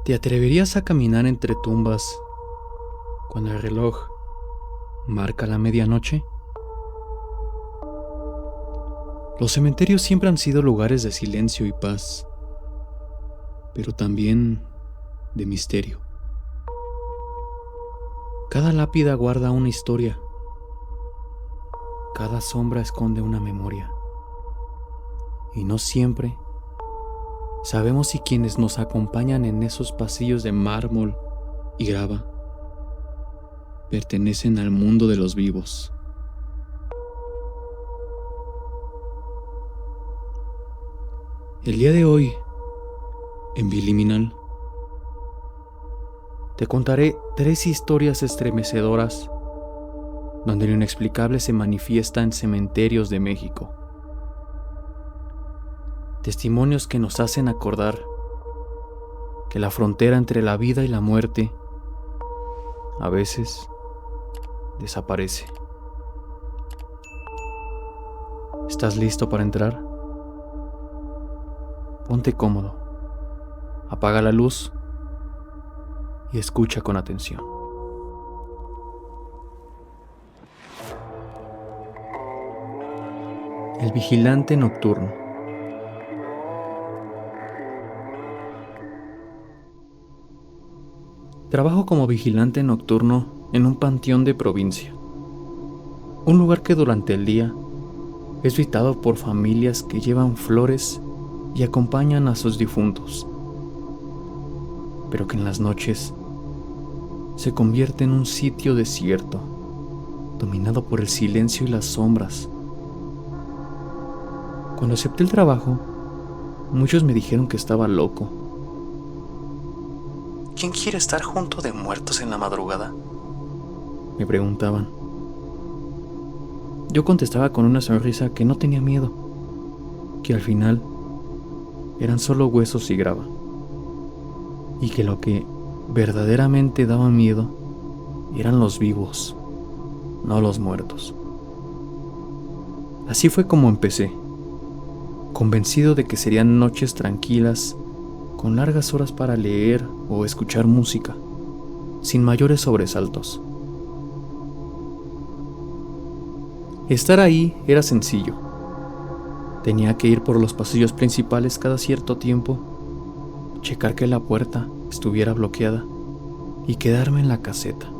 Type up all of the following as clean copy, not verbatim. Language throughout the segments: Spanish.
¿Te atreverías a caminar entre tumbas cuando el reloj marca la medianoche? Los cementerios siempre han sido lugares de silencio y paz, pero también de misterio. Cada lápida guarda una historia, cada sombra esconde una memoria, y no siempre sabemos si quienes nos acompañan en esos pasillos de mármol y grava pertenecen al mundo de los vivos. El día de hoy, en Biliminal, te contaré 3 historias estremecedoras donde lo inexplicable se manifiesta en cementerios de México. Testimonios que nos hacen acordar que la frontera entre la vida y la muerte a veces desaparece. ¿Estás listo para entrar? Ponte cómodo, apaga la luz y escucha con atención. El vigilante nocturno. Trabajo como vigilante nocturno en un panteón de provincia, un lugar que durante el día es visitado por familias que llevan flores y acompañan a sus difuntos, pero que en las noches se convierte en un sitio desierto, dominado por el silencio y las sombras. Cuando acepté el trabajo, muchos me dijeron que estaba loco. ¿Quién quiere estar junto de muertos en la madrugada?, me preguntaban. Yo contestaba con una sonrisa que no tenía miedo, que al final eran solo huesos y grava, y que lo que verdaderamente daba miedo eran los vivos, no los muertos. Así fue como empecé, convencido de que serían noches tranquilas, con largas horas para leer o escuchar música, sin mayores sobresaltos. Estar ahí era sencillo. Tenía que ir por los pasillos principales cada cierto tiempo, checar que la puerta estuviera bloqueada y quedarme en la caseta.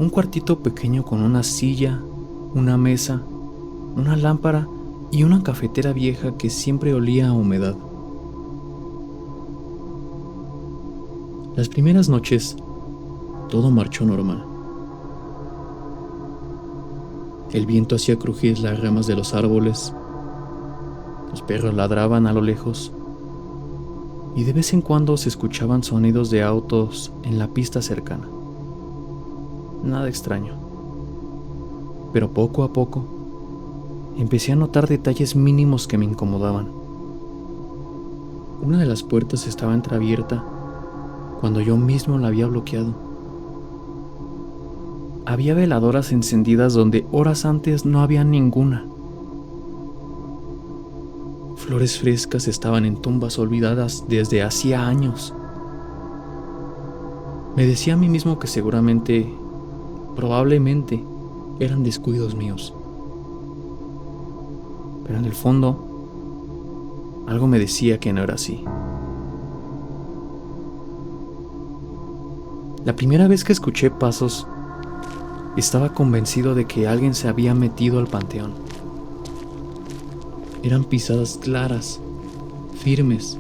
Un cuartito pequeño con una silla, una mesa, una lámpara y una cafetera vieja que siempre olía a humedad. Las primeras noches, todo marchó normal. El viento hacía crujir las ramas de los árboles, los perros ladraban a lo lejos, y de vez en cuando se escuchaban sonidos de autos en la pista cercana. Nada extraño. Pero poco a poco, empecé a notar detalles mínimos que me incomodaban. Una de las puertas estaba entreabierta cuando yo mismo la había bloqueado. Había veladoras encendidas donde horas antes no había ninguna. Flores frescas estaban en tumbas olvidadas desde hacía años. Me decía a mí mismo que seguramente, probablemente, eran descuidos míos. Pero en el fondo, algo me decía que no era así. La primera vez que escuché pasos, estaba convencido de que alguien se había metido al panteón. Eran pisadas claras, firmes,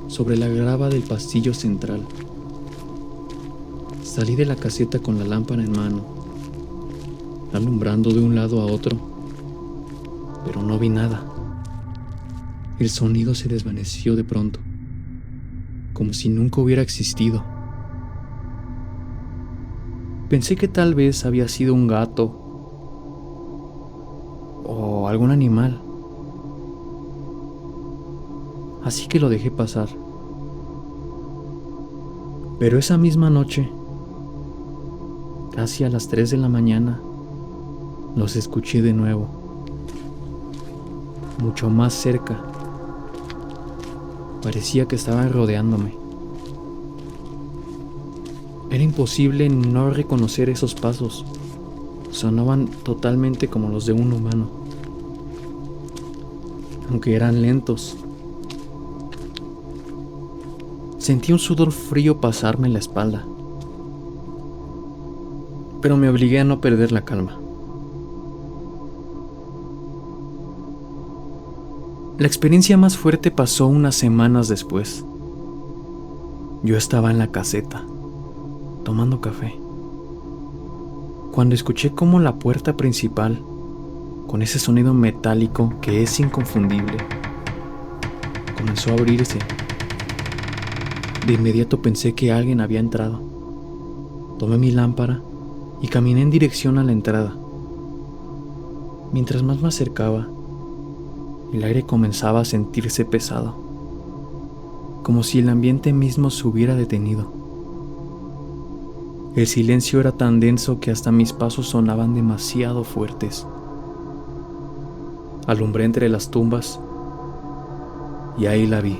sobre la grava del pasillo central. Salí de la caseta con la lámpara en mano, alumbrando de un lado a otro, pero no vi nada. El sonido se desvaneció de pronto, como si nunca hubiera existido. Pensé que tal vez había sido un gato o algún animal, así que lo dejé pasar. Pero esa misma noche, casi a las 3 de la mañana, los escuché de nuevo, mucho más cerca, Parecía que estaban rodeándome. Era imposible no reconocer esos pasos. Sonaban totalmente como los de un humano, aunque eran lentos. Sentí un sudor frío pasarme en la espalda, pero me obligué a no perder la calma. La experiencia más fuerte pasó unas semanas después. Yo estaba en la caseta, tomando café, cuando escuché cómo la puerta principal, con ese sonido metálico que es inconfundible, comenzó a abrirse. De inmediato pensé que alguien había entrado. Tomé mi lámpara y caminé en dirección a la entrada. Mientras más me acercaba, el aire comenzaba a sentirse pesado, como si el ambiente mismo se hubiera detenido. El silencio era tan denso que hasta mis pasos sonaban demasiado fuertes. Alumbré entre las tumbas y ahí la vi.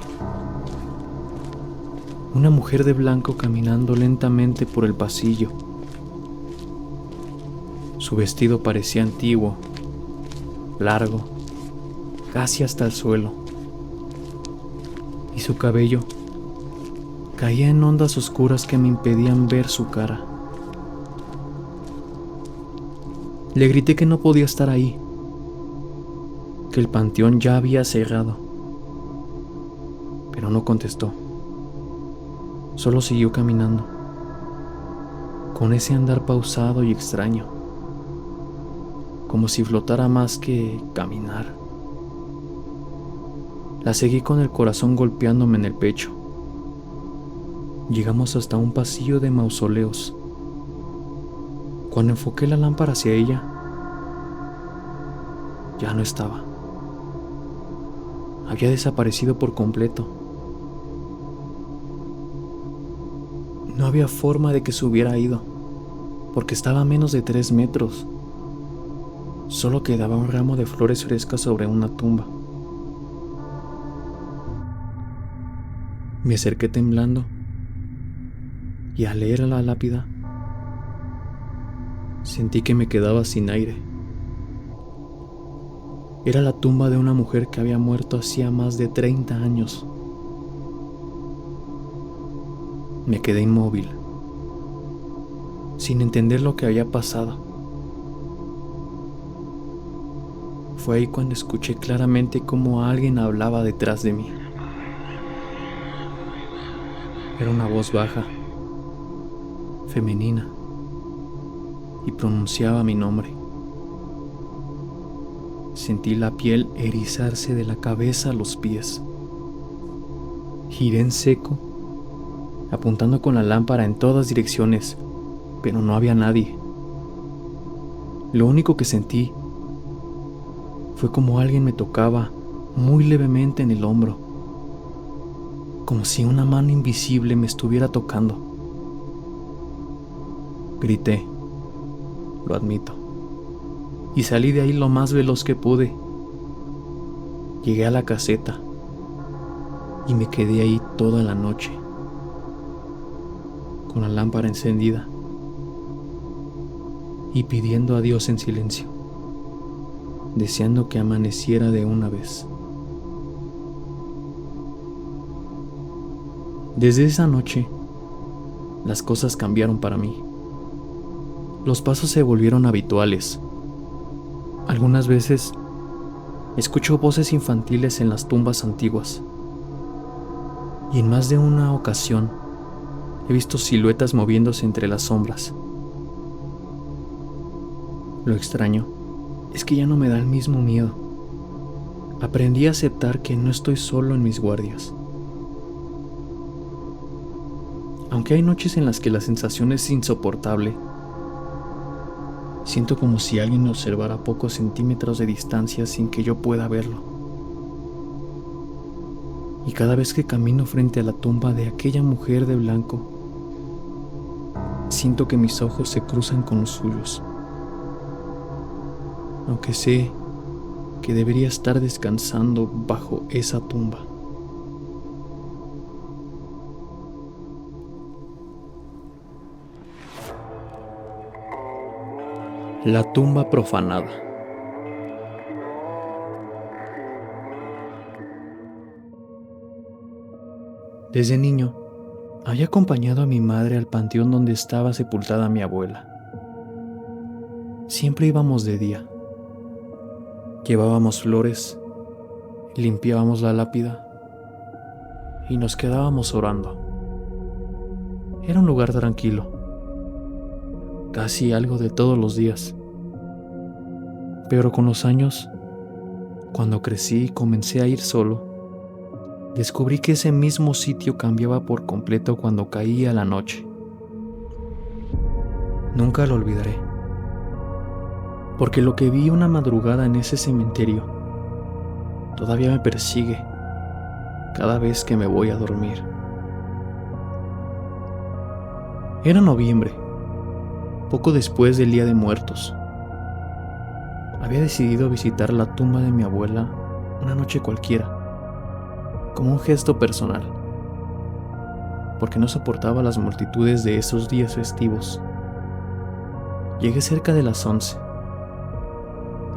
Una mujer de blanco caminando lentamente por el pasillo. Su vestido parecía antiguo, largo, casi hasta el suelo, y su cabello caía en ondas oscuras que me impedían ver su cara. Le grité que no podía estar ahí, que el panteón ya había cerrado, pero no contestó. Solo siguió caminando, con ese andar pausado y extraño, como si flotara más que caminar. La seguí con el corazón golpeándome en el pecho. Llegamos hasta un pasillo de mausoleos. Cuando enfoqué la lámpara hacia ella, ya no estaba. Había desaparecido por completo. No había forma de que se hubiera ido, porque estaba a menos de 3 metros. Solo quedaba un ramo de flores frescas sobre una tumba. Me acerqué temblando y al leer la lápida sentí que me quedaba sin aire. Era la tumba de una mujer que había muerto hacía más de 30 años. Me quedé inmóvil, sin entender lo que había pasado. Fue ahí cuando escuché claramente cómo alguien hablaba detrás de mí. Era una voz baja, femenina, y pronunciaba mi nombre. Sentí la piel erizarse de la cabeza a los pies. Giré en seco, apuntando con la lámpara en todas direcciones, pero no había nadie. Lo único que sentí fue como alguien me tocaba muy levemente en el hombro, como si una mano invisible me estuviera tocando. Grité, lo admito, y salí de ahí lo más veloz que pude. Llegué a la caseta y me quedé ahí toda la noche, con la lámpara encendida y pidiendo a Dios en silencio, deseando que amaneciera de una vez. Desde esa noche, las cosas cambiaron para mí. Los pasos se volvieron habituales. Algunas veces escucho voces infantiles en las tumbas antiguas. Y en más de una ocasión he visto siluetas moviéndose entre las sombras. Lo extraño es que ya no me da el mismo miedo. Aprendí a aceptar que no estoy solo en mis guardias. Aunque hay noches en las que la sensación es insoportable, siento como si alguien me observara a pocos centímetros de distancia sin que yo pueda verlo. Y cada vez que camino frente a la tumba de aquella mujer de blanco, siento que mis ojos se cruzan con los suyos. Aunque sé que debería estar descansando bajo esa tumba. La tumba profanada. Desde niño, había acompañado a mi madre al panteón donde estaba sepultada mi abuela. Siempre íbamos de día. Llevábamos flores, limpiábamos la lápida y nos quedábamos orando. Era un lugar tranquilo, casi algo de todos los días. Pero con los años, cuando crecí y comencé a ir solo, descubrí que ese mismo sitio cambiaba por completo cuando caía la noche. Nunca lo olvidaré, porque lo que vi una madrugada en ese cementerio todavía me persigue cada vez que me voy a dormir. Era noviembre, poco después del Día de Muertos. Había decidido visitar la tumba de mi abuela una noche cualquiera, como un gesto personal, porque no soportaba las multitudes de esos días festivos. Llegué cerca de las 11.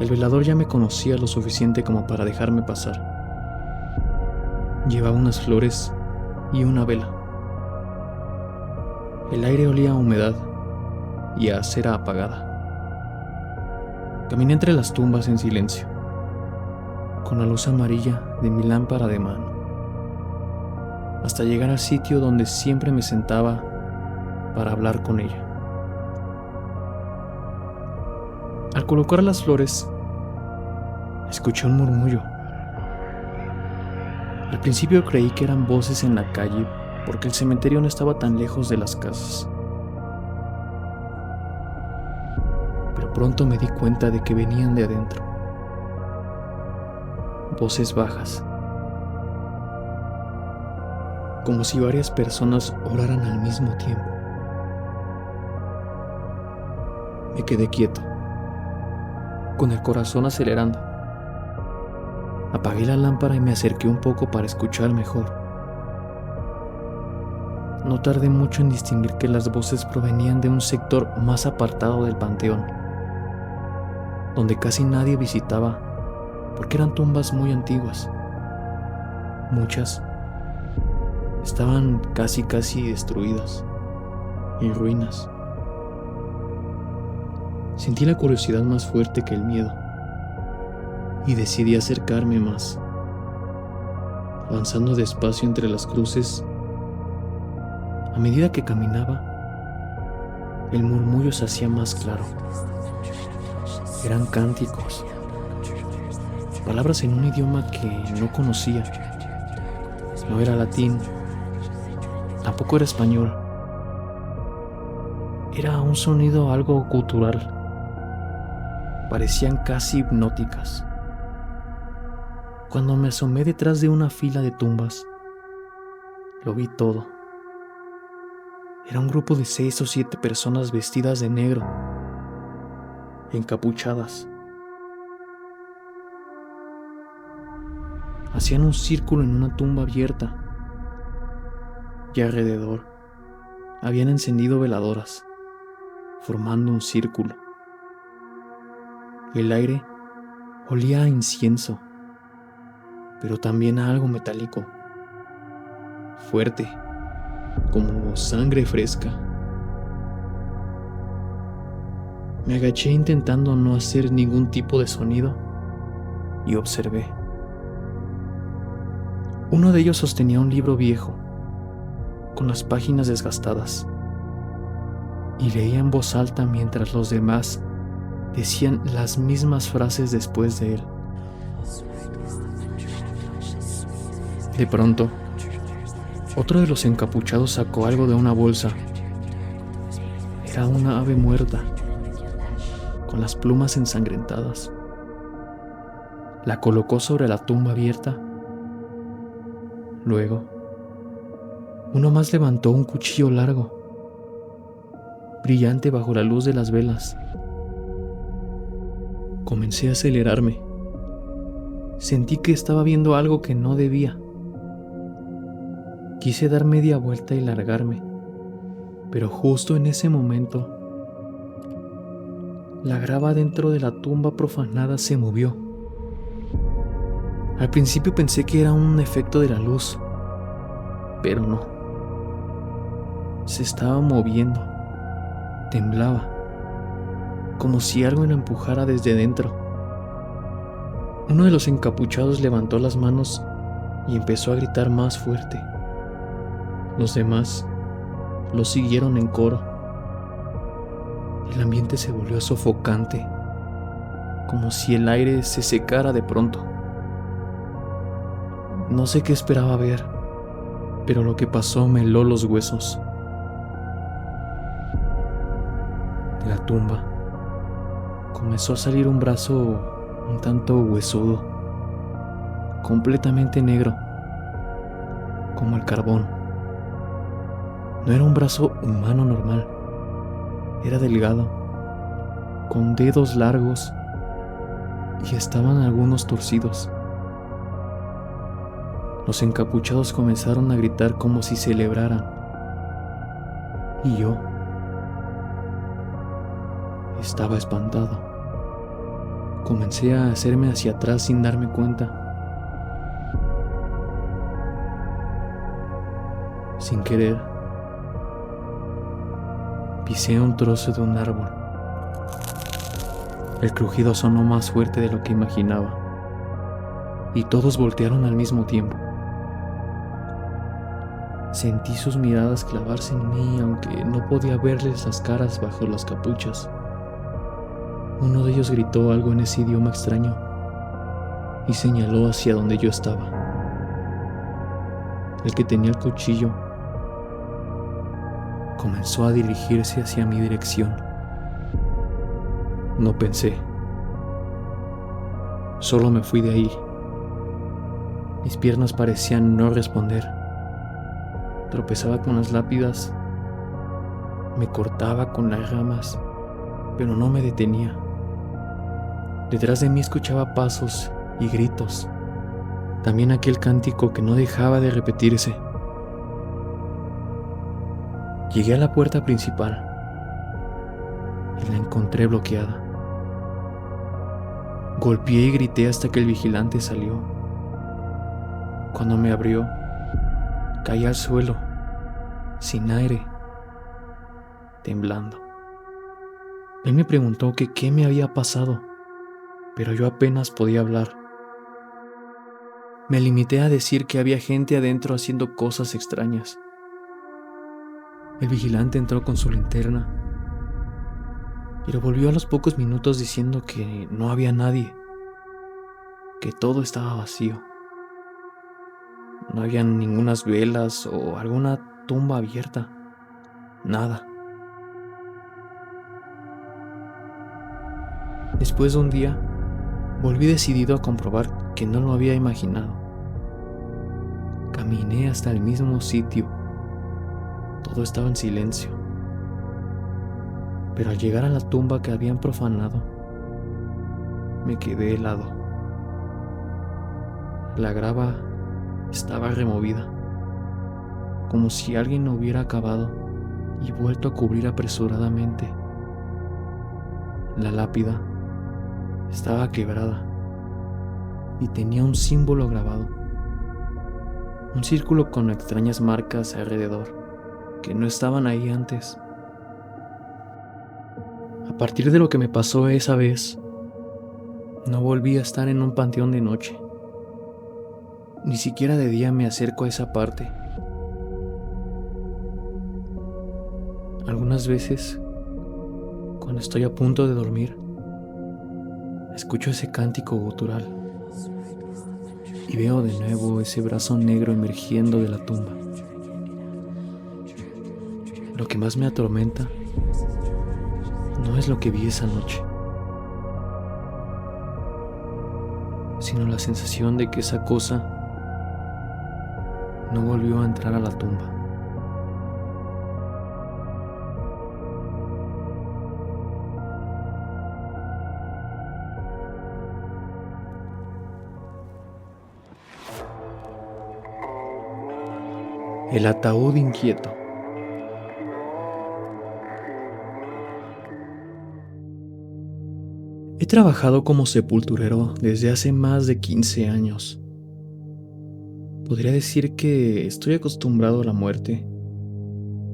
El velador ya me conocía lo suficiente como para dejarme pasar. Llevaba unas flores y una vela. El aire olía a humedad y a cera apagada. Caminé entre las tumbas en silencio, con la luz amarilla de mi lámpara de mano, hasta llegar al sitio donde siempre me sentaba para hablar con ella. Al colocar las flores, escuché un murmullo. Al principio creí que eran voces en la calle porque el cementerio no estaba tan lejos de las casas. Pero pronto me di cuenta de que venían de adentro. Voces bajas, como si varias personas oraran al mismo tiempo. Me quedé quieto, con el corazón acelerando. Apagué la lámpara y me acerqué un poco para escuchar mejor. No tardé mucho en distinguir que las voces provenían de un sector más apartado del panteón, donde casi nadie visitaba porque eran tumbas muy antiguas. Muchas estaban casi destruidas, en ruinas. Sentí la curiosidad más fuerte que el miedo y decidí acercarme más. Avanzando despacio entre las cruces, a medida que caminaba, el murmullo se hacía más claro. Eran cánticos, palabras en un idioma que no conocía. No era latín, tampoco era español. Era un sonido algo gutural. Parecían casi hipnóticas. Cuando me asomé detrás de una fila de tumbas, lo vi todo. Era un grupo de 6 o 7 personas vestidas de negro, encapuchadas. Hacían un círculo en una tumba abierta y alrededor habían encendido veladoras, formando un círculo. El aire olía a incienso, pero también a algo metálico, fuerte, como sangre fresca. Me agaché intentando no hacer ningún tipo de sonido y observé. Uno de ellos sostenía un libro viejo, con las páginas desgastadas, y leía en voz alta mientras los demás decían las mismas frases después de él. De pronto, otro de los encapuchados sacó algo de una bolsa. Era una ave muerta, con las plumas ensangrentadas. La colocó sobre la tumba abierta. Luego, uno más levantó un cuchillo largo, brillante bajo la luz de las velas. Comencé a acelerarme. Sentí que estaba viendo algo que no debía. Quise dar media vuelta y largarme, pero justo en ese momento La grava dentro de la tumba profanada se movió. Al principio pensé que era un efecto de la luz, pero no. Se estaba moviendo, temblaba, como si algo la empujara desde dentro. Uno de los encapuchados levantó las manos y empezó a gritar más fuerte. Los demás lo siguieron en coro. El ambiente se volvió sofocante, como si el aire se secara de pronto. No sé qué esperaba ver, pero lo que pasó me heló los huesos. De la tumba comenzó a salir un brazo un tanto huesudo, completamente negro, como el carbón. No era un brazo humano normal, era delgado, con dedos largos y estaban algunos torcidos. Los encapuchados comenzaron a gritar como si celebraran. Y yo estaba espantado. Comencé a hacerme hacia atrás sin darme cuenta. Sin querer, pisé un trozo de un árbol. El crujido sonó más fuerte de lo que imaginaba, y todos voltearon al mismo tiempo. Sentí sus miradas clavarse en mí, aunque no podía verles las caras bajo las capuchas. Uno de ellos gritó algo en ese idioma extraño y señaló hacia donde yo estaba. El que tenía el cuchillo comenzó a dirigirse hacia mi dirección. No pensé. Solo me fui de ahí. Mis piernas parecían no responder. Tropezaba con las lápidas, me cortaba con las ramas, pero no me detenía. Detrás de mí escuchaba pasos y gritos, también aquel cántico que no dejaba de repetirse. Llegué a la puerta principal y la encontré bloqueada. Golpeé y grité hasta que el vigilante salió. Cuando me abrió, caí al suelo, sin aire, temblando. Él me preguntó que qué me había pasado, pero yo apenas podía hablar. Me limité a decir que había gente adentro haciendo cosas extrañas. El vigilante entró con su linterna, pero volvió a los pocos minutos diciendo que no había nadie, que todo estaba vacío. No había ningunas velas o alguna tumba abierta, nada. Después de un día, volví decidido a comprobar que no lo había imaginado. Caminé hasta el mismo sitio. Todo estaba en silencio. Pero al llegar a la tumba que habían profanado, me quedé helado. La grava estaba removida, como si alguien lo hubiera acabado y vuelto a cubrir apresuradamente. La lápida estaba quebrada y tenía un símbolo grabado, un círculo con extrañas marcas alrededor que no estaban ahí antes. A partir de lo que me pasó esa vez, no volví a estar en un panteón de noche. Ni siquiera de día me acerco a esa parte. Algunas veces, cuando estoy a punto de dormir, escucho ese cántico gutural y veo de nuevo ese brazo negro emergiendo de la tumba. Lo que más me atormenta no es lo que vi esa noche, sino la sensación de que esa cosa no volvió a entrar a la tumba. El ataúd inquieto. trabajado como sepulturero desde hace más de 15 años. Podría decir que estoy acostumbrado a la muerte,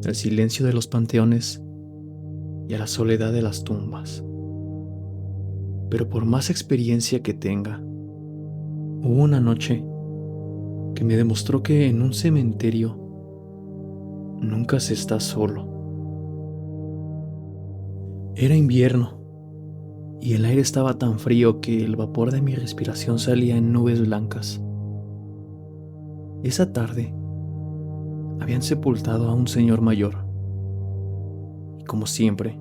al silencio de los panteones y a la soledad de las tumbas. Pero por más experiencia que tenga, hubo una noche que me demostró que en un cementerio nunca se está solo. Era invierno y el aire estaba tan frío que el vapor de mi respiración salía en nubes blancas. Esa tarde habían sepultado a un señor mayor y, como siempre,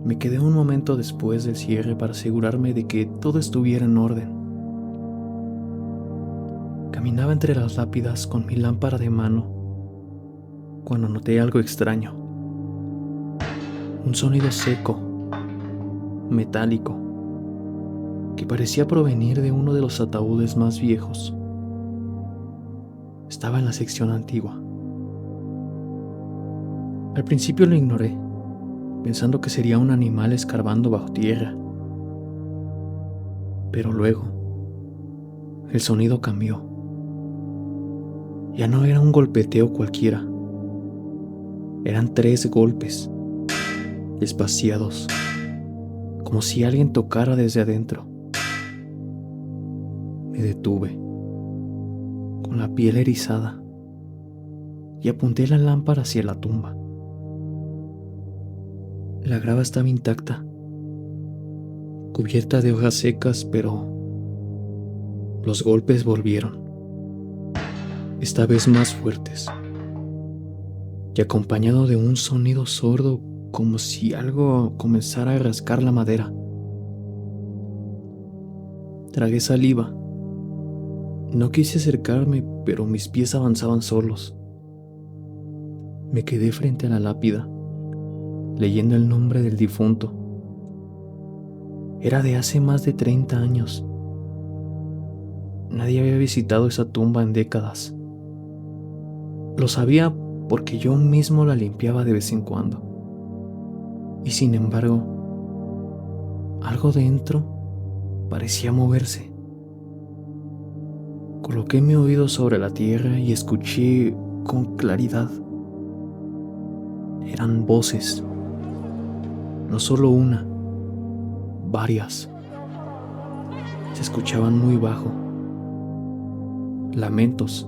me quedé un momento después del cierre para asegurarme de que todo estuviera en orden. Caminaba entre las lápidas con mi lámpara de mano cuando noté algo extraño. Un sonido seco, metálico, que parecía provenir de uno de los ataúdes más viejos. Estaba en la sección antigua. Al principio lo ignoré, pensando que sería un animal escarbando bajo tierra. Pero luego, el sonido cambió. Ya no era un golpeteo cualquiera. Eran 3 golpes, espaciados, como si alguien tocara desde adentro. Me detuve, con la piel erizada, y apunté la lámpara hacia la tumba. La grava estaba intacta, cubierta de hojas secas, pero los golpes volvieron, esta vez más fuertes, y acompañado de un sonido sordo, como si algo comenzara a rascar la madera. Tragué saliva. No quise acercarme, pero mis pies avanzaban solos. Me quedé frente a la lápida, leyendo el nombre del difunto. Era de hace más de 30 años. Nadie había visitado esa tumba en décadas. Lo sabía porque yo mismo la limpiaba de vez en cuando. Y sin embargo, algo dentro parecía moverse. Coloqué mi oído sobre la tierra y escuché con claridad. Eran voces. No solo una, varias. Se escuchaban muy bajo. Lamentos,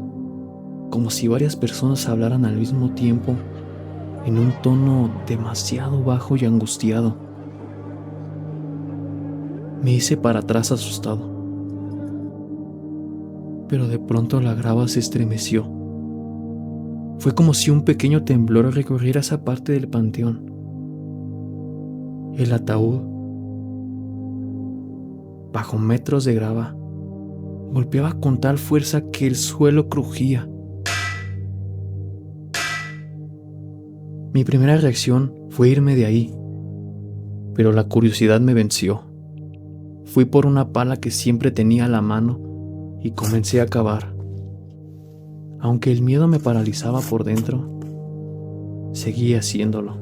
como si varias personas hablaran al mismo tiempo en un tono demasiado bajo y angustiado. Me hice para atrás asustado, pero de pronto la grava se estremeció. Fue como si un pequeño temblor recorriera esa parte del panteón. El ataúd, bajo metros de grava, golpeaba con tal fuerza que el suelo crujía. Mi primera reacción fue irme de ahí, pero la curiosidad me venció. Fui por una pala que siempre tenía a la mano y comencé a cavar. Aunque el miedo me paralizaba por dentro, seguí haciéndolo.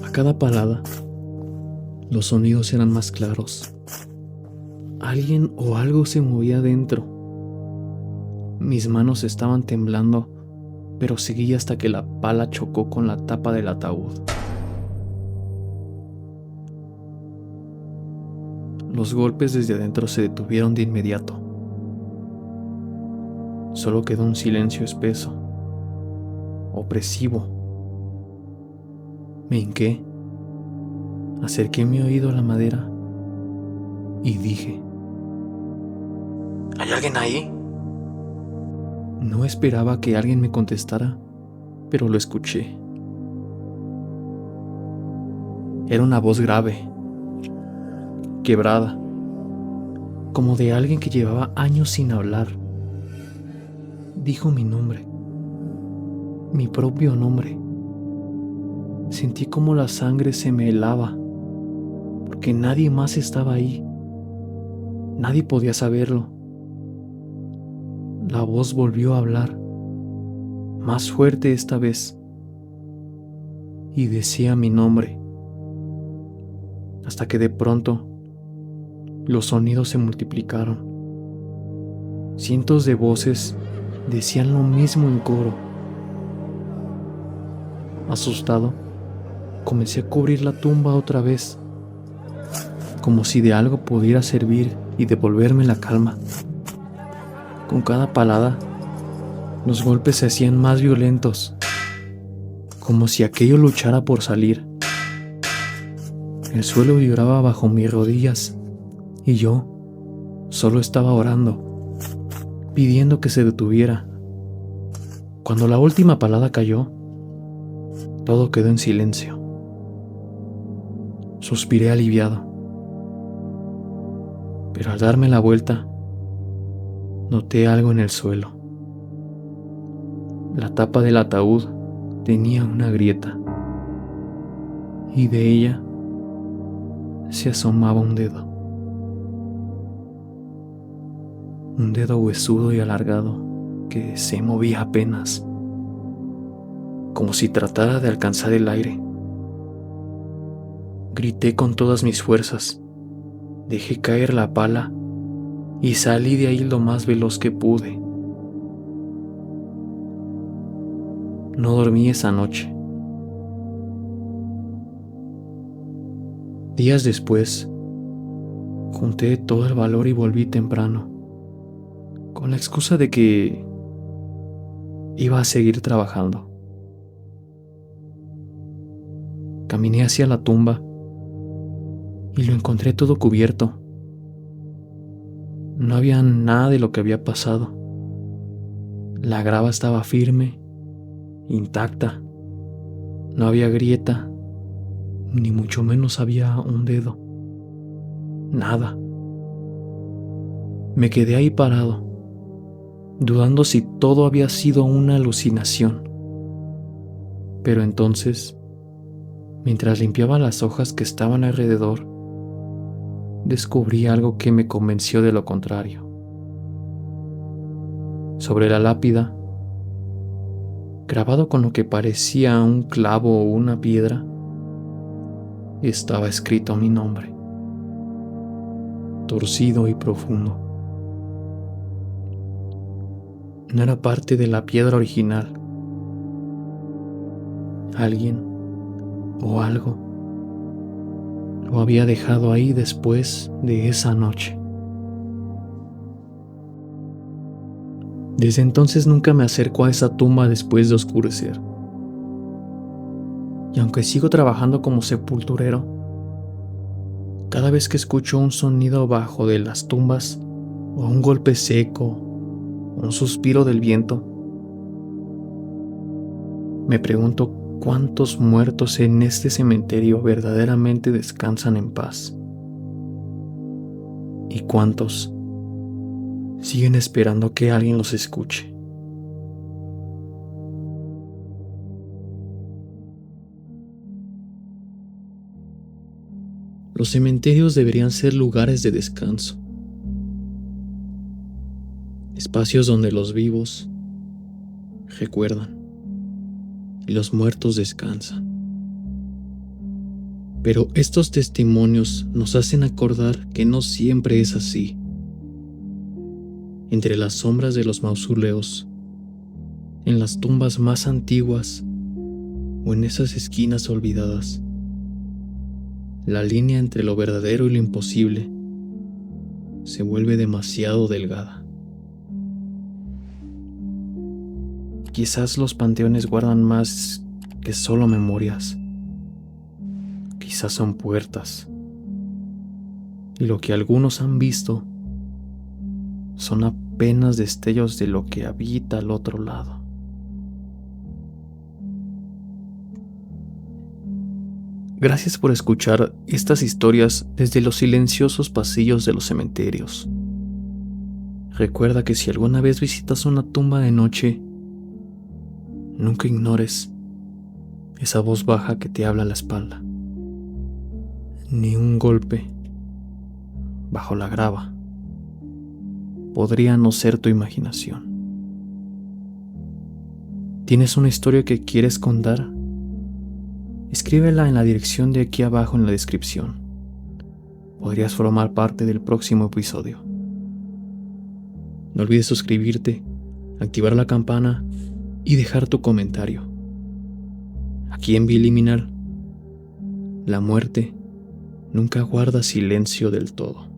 A cada palada, los sonidos eran más claros. Alguien o algo se movía dentro. Mis manos estaban temblando, pero seguí hasta que la pala chocó con la tapa del ataúd. Los golpes desde adentro se detuvieron de inmediato. Solo quedó un silencio espeso, opresivo. Me hinqué, acerqué mi oído a la madera y dije: ¿hay alguien ahí? No esperaba que alguien me contestara, pero lo escuché. Era una voz grave, quebrada, como de alguien que llevaba años sin hablar. Dijo mi nombre, mi propio nombre. Sentí como la sangre se me helaba, porque nadie más estaba ahí. Nadie podía saberlo. La voz volvió a hablar, más fuerte esta vez, y decía mi nombre, hasta que de pronto los sonidos se multiplicaron. Cientos de voces decían lo mismo en coro. Asustado, comencé a cubrir la tumba otra vez, como si de algo pudiera servir y devolverme la calma. Con cada palada, los golpes se hacían más violentos, como si aquello luchara por salir. El suelo vibraba bajo mis rodillas y yo solo estaba orando, pidiendo que se detuviera. Cuando la última palada cayó, todo quedó en silencio. Suspiré aliviado, pero al darme la vuelta, noté algo en el suelo. La tapa del ataúd tenía una grieta y de ella se asomaba un dedo. Un dedo huesudo y alargado que se movía apenas, como si tratara de alcanzar el aire. Grité con todas mis fuerzas, dejé caer la pala y salí de ahí lo más veloz que pude. No dormí esa noche. Días después, junté todo el valor y volví temprano, con la excusa de que iba a seguir trabajando. Caminé hacia la tumba y lo encontré todo cubierto. No había nada de lo que había pasado. La grava estaba firme, intacta. No había grieta, ni mucho menos había un dedo. Nada. Me quedé ahí parado, dudando si todo había sido una alucinación. Pero entonces, mientras limpiaba las hojas que estaban alrededor, descubrí algo que me convenció de lo contrario. Sobre la lápida, grabado con lo que parecía un clavo o una piedra, estaba escrito mi nombre, torcido y profundo. No era parte de la piedra original. Alguien o algo lo había dejado ahí después de esa noche. Desde entonces nunca me acerco a esa tumba después de oscurecer. Y aunque sigo trabajando como sepulturero, cada vez que escucho un sonido bajo de las tumbas, o un golpe seco, o un suspiro del viento, me pregunto cuántos muertos en este cementerio verdaderamente descansan en paz. Y cuántos siguen esperando que alguien los escuche. Los cementerios deberían ser lugares de descanso, espacios donde los vivos recuerdan y los muertos descansan. Pero estos testimonios nos hacen acordar que no siempre es así. Entre las sombras de los mausoleos, en las tumbas más antiguas o en esas esquinas olvidadas, la línea entre lo verdadero y lo imposible se vuelve demasiado delgada. Quizás los panteones guardan más que solo memorias. Quizás son puertas. Y lo que algunos han visto son apenas destellos de lo que habita al otro lado. Gracias por escuchar estas historias desde los silenciosos pasillos de los cementerios. Recuerda que si alguna vez visitas una tumba de noche, nunca ignores esa voz baja que te habla a la espalda, ni un golpe bajo la grava. Podría no ser tu imaginación. ¿Tienes una historia que quieres contar? Escríbela en la dirección de aquí abajo en la descripción. podrías formar parte del próximo episodio. No olvides suscribirte, activar la campana y dejar tu comentario. Aquí en Biliminal, la muerte nunca guarda silencio del todo.